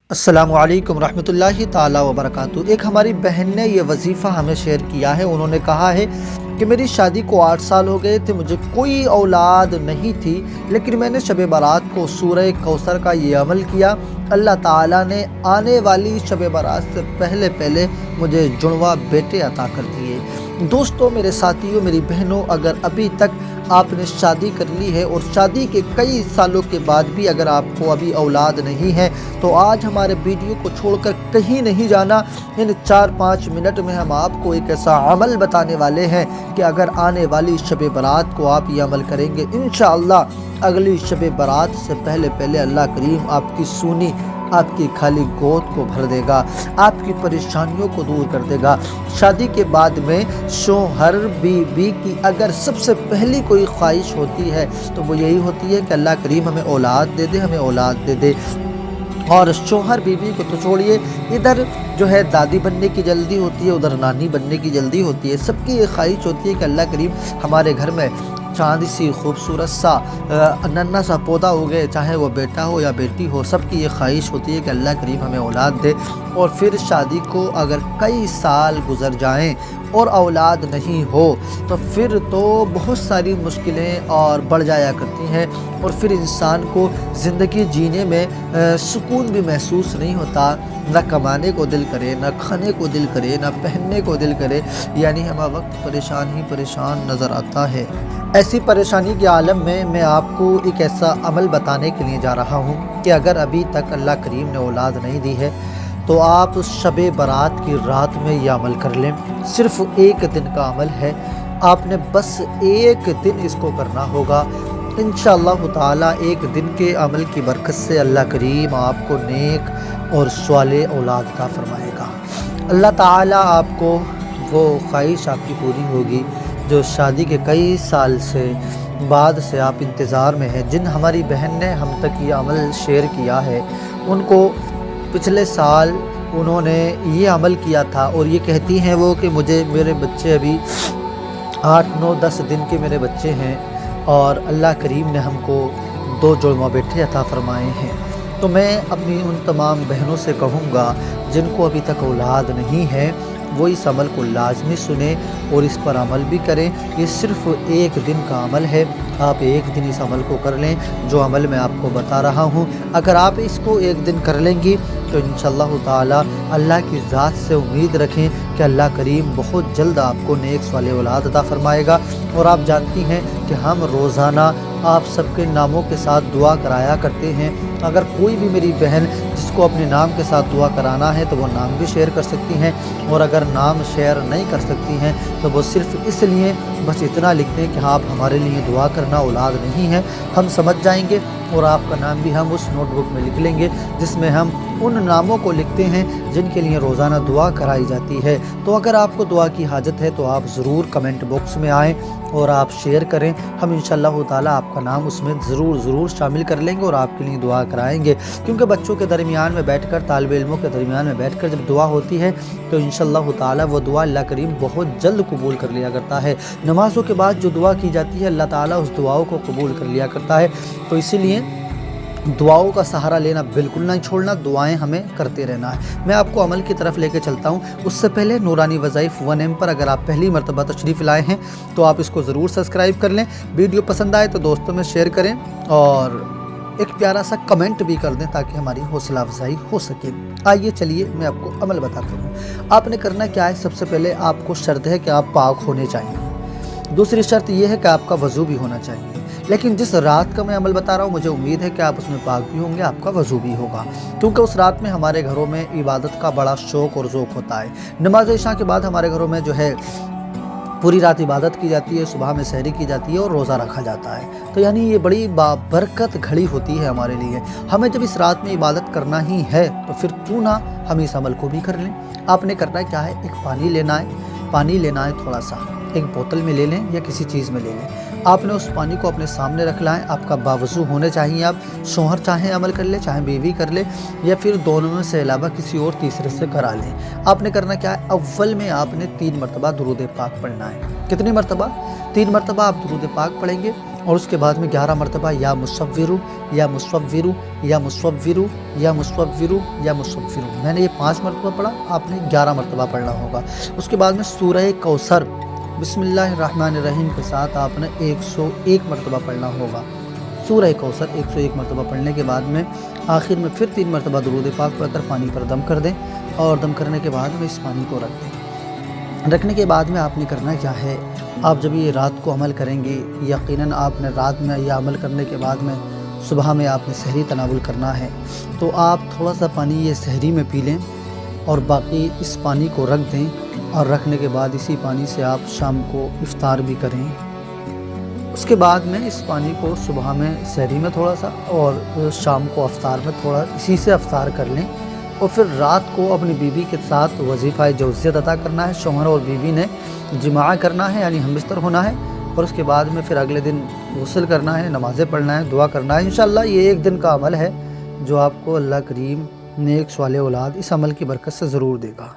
अस्सलामु अलैकुम रहमतुल्लाहि ताला वबरकातुहू। एक हमारी बहन ने ये वजीफ़ा हमें शेयर किया है। उन्होंने कहा है कि मेरी शादी को 8 साल हो गए थे, मुझे कोई औलाद नहीं थी, लेकिन मैंने शब बारात को सूरह कौसर का ये अमल किया। अल्लाह ताला ने आने वाली शब बारात से पहले पहले मुझे जुड़वा बेटे अता कर दिए। दोस्तों, मेरे साथियों, मेरी बहनों, अगर अभी तक आपने शादी कर ली है और शादी के कई सालों के बाद भी अगर आपको अभी औलाद नहीं है, तो आज हमारे वीडियो को छोड़कर कहीं नहीं जाना। इन 4-5 मिनट में हम आपको एक ऐसा अमल बताने वाले हैं कि अगर आने वाली शब बारात को आप ये अमल करेंगे, इंशाअल्लाह अगली शब बारात से पहले पहले अल्लाह करीम आपकी सूनी, आपकी खाली गोद को भर देगा, आपकी परेशानियों को दूर कर देगा। शादी के बाद में शोहर बीवी की अगर सबसे पहली कोई ख्वाहिश होती है तो वो यही होती है कि अल्लाह करीम हमें औलाद दे दे, हमें औलाद दे दे। और शोहर बीवी को तो छोड़िए, इधर जो है दादी बनने की जल्दी होती है, उधर नानी बनने की जल्दी होती है। सबकी ये ख्वाहिश होती है कि अल्लाह करीम हमारे घर में चांदी सी खूबसूरत सा नन्हा सा पौधा हो गए, चाहे वो बेटा हो या बेटी हो। सबकी ये ख्वाहिश होती है कि अल्लाह करीम हमें औलाद दे। और फिर शादी को अगर कई साल गुजर जाएं और औलाद नहीं हो तो फिर तो बहुत सारी मुश्किलें और बढ़ जाया करती हैं, और फिर इंसान को ज़िंदगी जीने में सुकून भी महसूस नहीं होता। न कमाने को दिल करे, न खाने को दिल करे, न पहनने को दिल करे, यानी हम वक्त परेशान ही परेशान नज़र आता है। ऐसी परेशानी के आलम में मैं आपको एक ऐसा अमल बताने के लिए जा रहा हूँ कि अगर अभी तक अल्लाह करीम ने औलाद नहीं दी है तो आप शब बारात की रात में ये अमल कर लें। सिर्फ़ एक दिन का अमल है, आपने बस एक दिन इसको करना होगा। इंशाअल्लाह ताला एक दिन के अमल की बरकत से अल्लाह करीम आपको नेक और स्वाले औलाद अता फरमाएगा। अल्लाह ताला आपको वो ख्वाहिश आपकी पूरी होगी जो शादी के कई साल से बाद से आप इंतज़ार में हैं। जिन हमारी बहन ने हम तक ये अमल शेयर किया है, उनको पिछले साल उन्होंने ये अमल किया था और ये कहती हैं वो कि मुझे मेरे बच्चे अभी 8, 9, 10 दिन के मेरे बच्चे हैं और अल्लाह करीम ने हमको 2 जुड़वा बेटे अता फरमाए हैं। तो मैं अपनी उन तमाम बहनों से कहूँगा जिनको अभी तक औलाद नहीं है, वो इस अमल को लाजमी सुने और इस पर अमल भी करें। ये सिर्फ़ एक दिन का अमल है, आप एक दिन इस अमल को कर लें जो अमल मैं आपको बता रहा हूँ। अगर आप इसको एक दिन कर लेंगी तो इंशाअल्लाह ताला अल्लाह की ज़ात से उम्मीद रखें कि अल्लाह करीम बहुत जल्द आपको नेक स्वाले औलाद अता फरमाएगा। और आप जानती हैं कि हम रोज़ाना आप सबके नामों के साथ दुआ कराया करते हैं। अगर कोई भी मेरी बहन जिसको अपने नाम के साथ दुआ कराना है तो वो नाम भी शेयर कर सकती हैं, और अगर नाम शेयर नहीं कर सकती हैं तो वो सिर्फ़ इसलिए बस इतना लिख दें कि आप हमारे लिए दुआ करना, औलाद नहीं है। हम समझ जाएंगे और आपका नाम भी हम उस नोटबुक में लिख लेंगे जिसमें हम उन नामों को लिखते हैं जिनके लिए रोज़ाना दुआ कराई जाती है। तो अगर आपको दुआ की हाजत है तो आप ज़रूर कमेंट बॉक्स में आएँ और आप शेयर करें। हम इंशाअल्लाह ताला आपका नाम उसमें ज़रूर शामिल कर लेंगे और आपके लिए दुआ कराएंगे। क्योंकि बच्चों के दरमियान में बैठकर, तालिब इल्मों के दरमियान में बैठकर जब दुआ होती है तो इंशाअल्लाह ताला वो दुआ अल्लाह करीम बहुत जल्द कबूल कर लिया करता है। नमाज़ों के बाद जो दुआ की जाती है अल्लाह ताला उस दुआओं को कबूल कर लिया करता है। तो इसीलिए दुआओं का सहारा लेना बिल्कुल नहीं छोड़ना, दुआएं हमें करते रहना है। मैं आपको अमल की तरफ लेके चलता हूं। उससे पहले नूरानी वज़ाइफ 1M पर अगर आप पहली मरतबा तशरीफ़ लाए हैं तो आप इसको ज़रूर सब्सक्राइब कर लें। वीडियो पसंद आए तो दोस्तों में शेयर करें और एक प्यारा सा कमेंट भी कर दें ताकि हमारी हौसला अफजाई हो सके। आइए चलिए मैं आपको अमल बताता हूँ। आपने करना क्या है, सबसे पहले आपको शर्त है कि आप पाक होने चाहिए। दूसरी शर्त यह है कि आपका वज़ू भी होना चाहिए। लेकिन जिस रात का मैं अमल बता रहा हूँ मुझे उम्मीद है कि आप उसमें पाक भी होंगे, आपका वज़ू भी होगा, क्योंकि उस रात में हमारे घरों में इबादत का बड़ा शौक़ और ज़ौक़ होता है। नमाज इशा के बाद हमारे घरों में जो है पूरी रात इबादत की जाती है, सुबह में सहरी की जाती है और रोज़ा रखा जाता है। तो यानी ये बड़ी बाबरकत घड़ी होती है हमारे लिए। हमें जब इस रात में इबादत करना ही है तो फिर क्यों ना हम इस अमल को भी कर लें। आपने करना क्या है, एक पानी लेना है थोड़ा सा, एक बोतल में ले लें या किसी चीज़ में ले लें। आपने उस पानी को अपने सामने रखना है। आपका बावज़ू होने चाहिए। आप शोहर चाहें अमल कर ले, चाहे बीवी कर ले, या फिर दोनों में से अलावा किसी और तीसरे से करा लें। आपने करना क्या है, अव्वल में आपने 3 मरतबा दुरूद पाक पढ़ना है। कितनी मरतबा? 3 मरतबा आप दुरूद पाक पढ़ेंगे اور اس کے بعد میں 11 مرتبہ یا مصورو یا مصورو یا مصورو یا مصورو یا مصورو، میں نے یہ 5 مرتبہ پڑھا، آپ نے 11 مرتبہ پڑھنا ہوگا۔ اس کے بعد میں سورہ کوثر بسم اللہ الرحمن الرحیم کے ساتھ آپ نے 101 مرتبہ پڑھنا ہوگا۔ سورہ کوثر 101 مرتبہ پڑھنے کے بعد میں آخر میں پھر 3 مرتبہ درود پاک پڑھ کر پانی پر دم کر دیں، اور دم کرنے کے بعد میں اس پانی کو رکھ دیں۔ رکھنے کے بعد میں آپ نے کرنا کیا ہے، آپ جب یہ رات کو عمل کریں گے، یقیناً آپ نے رات میں یہ عمل کرنے کے بعد میں صبح میں آپ نے سحری تناول کرنا ہے، تو آپ تھوڑا سا پانی یہ سحری میں پی لیں اور باقی اس پانی کو رکھ دیں، اور رکھنے کے بعد اسی پانی سے آپ شام کو افطار بھی کریں۔ اس کے بعد میں اس پانی کو صبح میں سحری میں تھوڑا سا اور شام کو افطار میں تھوڑا اسی سے افطار کر لیں، اور پھر رات کو اپنی بیوی کے ساتھ وظیفہ جوزیت ادا کرنا ہے۔ شوہر اور بیوی نے جماع کرنا ہے، یعنی ہم بستر ہونا ہے، اور اس کے بعد میں پھر اگلے دن غسل کرنا ہے، نمازیں پڑھنا ہے، دعا کرنا ہے۔ انشاءاللہ یہ ایک دن کا عمل ہے جو آپ کو اللہ کریم نیک صالح اولاد اس عمل کی برکت سے ضرور دے گا۔